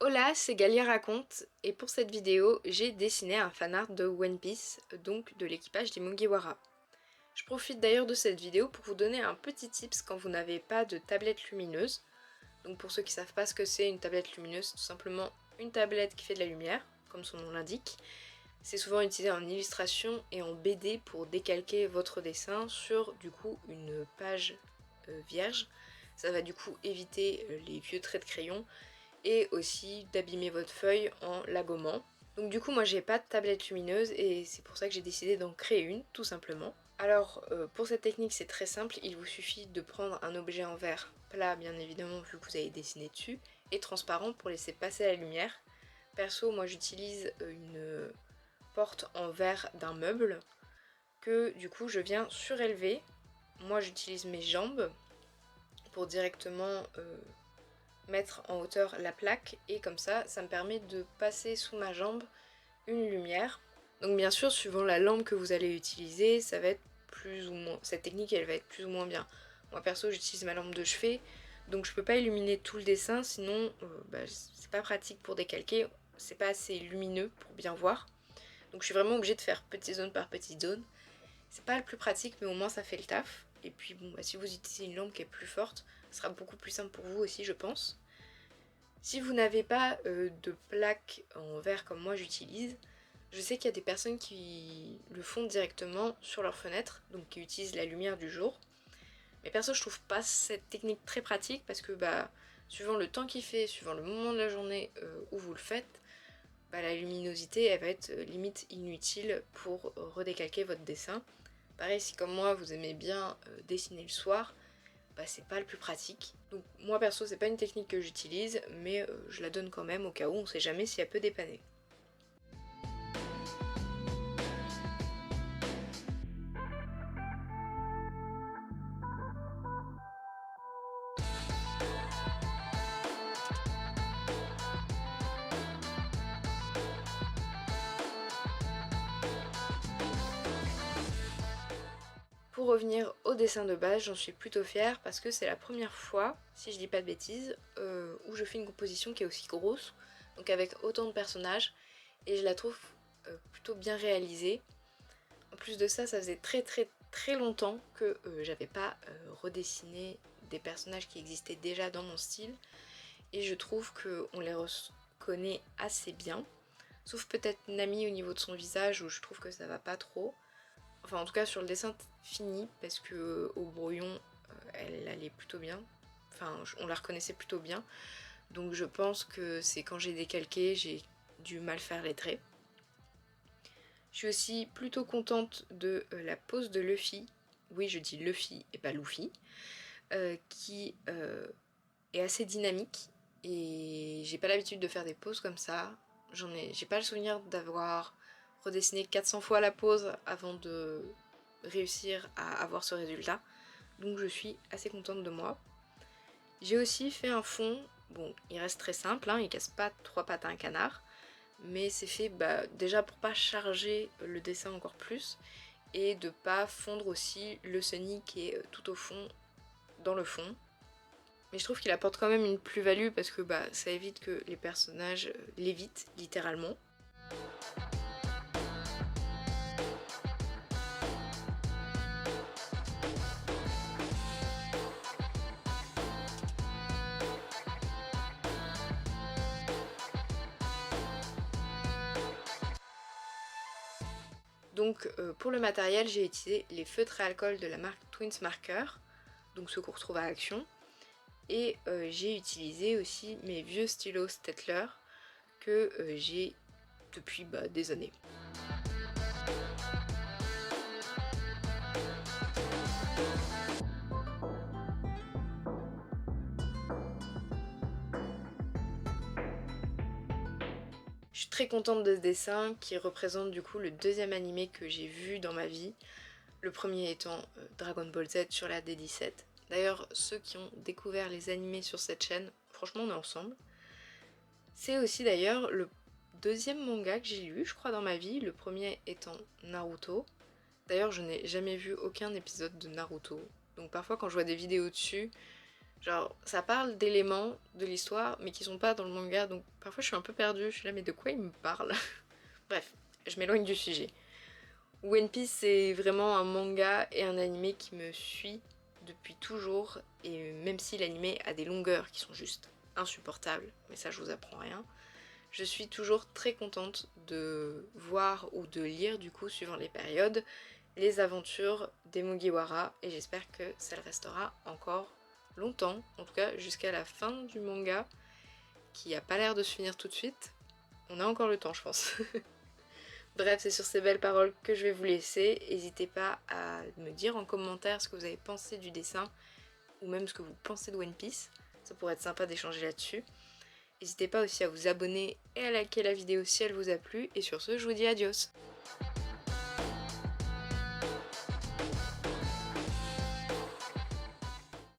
Hola, c'est Galia Raconte et pour cette vidéo, j'ai dessiné un fanart de One Piece, donc de l'équipage des Mugiwara. Je profite d'ailleurs de cette vidéo pour vous donner un petit tips quand vous n'avez pas de tablette lumineuse. Donc pour ceux qui ne savent pas ce que c'est une tablette lumineuse, c'est tout simplement une tablette qui fait de la lumière, comme son nom l'indique. C'est souvent utilisé en illustration et en BD pour décalquer votre dessin sur du coup une page vierge. Ça va du coup éviter les vieux traits de crayon et aussi d'abîmer votre feuille en la gommant. Donc du coup moi j'ai pas de tablette lumineuse et c'est pour ça que j'ai décidé d'en créer une tout simplement. Alors pour cette technique c'est très simple, il vous suffit de prendre un objet en verre plat bien évidemment vu que vous avez dessiné dessus et transparent pour laisser passer la lumière. Perso moi j'utilise une porte en verre d'un meuble que du coup je viens surélever. Moi j'utilise mes jambes pour directement mettre en hauteur la plaque et comme ça, ça me permet de passer sous ma jambe une lumière. Donc bien sûr, suivant la lampe que vous allez utiliser, ça va être plus ou moins, cette technique elle va être plus ou moins bien. Moi perso j'utilise ma lampe de chevet, donc je peux pas illuminer tout le dessin, sinon c'est pas pratique pour décalquer, c'est pas assez lumineux pour bien voir. Donc je suis vraiment obligée de faire petite zone par petite zone. C'est pas le plus pratique mais au moins ça fait le taf. Et puis bon, si vous utilisez une lampe qui est plus forte, ce sera beaucoup plus simple pour vous aussi je pense. Si vous n'avez pas de plaque en verre comme moi j'utilise, je sais qu'il y a des personnes qui le font directement sur leur fenêtre, donc qui utilisent la lumière du jour. Mais perso je trouve pas cette technique très pratique parce que suivant le temps qu'il fait, suivant le moment de la journée où vous le faites, la luminosité elle va être limite inutile pour redécalquer votre dessin. Pareil si comme moi vous aimez bien dessiner le soir, c'est pas le plus pratique. Donc moi perso c'est pas une technique que j'utilise mais je la donne quand même au cas où on sait jamais si elle peut dépanner. Pour revenir au dessin de base, j'en suis plutôt fière parce que c'est la première fois, si je dis pas de bêtises, où je fais une composition qui est aussi grosse, donc avec autant de personnages, et je la trouve plutôt bien réalisée. En plus de ça, ça faisait très longtemps que j'avais pas redessiné des personnages qui existaient déjà dans mon style, et je trouve qu'on les reconnaît assez bien, sauf peut-être Nami au niveau de son visage où je trouve que ça va pas trop. Enfin en tout cas sur le dessin fini parce que au brouillon elle allait plutôt bien. Enfin on la reconnaissait plutôt bien. Donc je pense que c'est quand j'ai décalqué j'ai dû mal faire les traits. Je suis aussi plutôt contente de la pose de Luffy. Oui je dis Luffy et pas Luffy. Qui est assez dynamique. Et j'ai pas l'habitude de faire des poses comme ça. J'ai pas le souvenir d'avoir redessiné 400 fois la pose avant de réussir à avoir ce résultat. Donc je suis assez contente de moi. J'ai aussi fait un fond, bon il reste très simple, il casse pas 3 pattes à un canard, mais c'est fait déjà pour pas charger le dessin encore plus et de pas fondre aussi le Sunny qui est tout au fond dans le fond. Mais je trouve qu'il apporte quand même une plus-value parce que ça évite que les personnages l'évitent littéralement. Donc pour le matériel, j'ai utilisé les feutres à alcool de la marque Twins Marker, donc ceux qu'on retrouve à Action. Et j'ai utilisé aussi mes vieux stylos Staedtler que j'ai depuis des années. Je suis très contente de ce dessin qui représente du coup le deuxième animé que j'ai vu dans ma vie. Le premier étant Dragon Ball Z sur la D17. D'ailleurs, ceux qui ont découvert les animés sur cette chaîne, franchement on est ensemble. C'est aussi d'ailleurs le deuxième manga que j'ai lu, je crois, dans ma vie, le premier étant Naruto. D'ailleurs, je n'ai jamais vu aucun épisode de Naruto. Donc parfois quand je vois des vidéos dessus, Genre, ça parle d'éléments de l'histoire, mais qui sont pas dans le manga, donc parfois je suis un peu perdue, je suis là, mais de quoi il me parle? Bref, je m'éloigne du sujet. One Piece, c'est vraiment un manga et un animé qui me suit depuis toujours, et même si l'animé a des longueurs qui sont juste insupportables, mais ça je vous apprends rien, je suis toujours très contente de voir ou de lire, du coup, suivant les périodes, les aventures des Mugiwara, et j'espère que ça le restera encore longtemps, en tout cas jusqu'à la fin du manga, qui a pas l'air de se finir tout de suite. On a encore le temps, je pense. Bref, c'est sur ces belles paroles que je vais vous laisser. N'hésitez pas à me dire en commentaire ce que vous avez pensé du dessin, ou même ce que vous pensez de One Piece. Ça pourrait être sympa d'échanger là-dessus. N'hésitez pas aussi à vous abonner et à liker la vidéo si elle vous a plu. Et sur ce, je vous dis adios.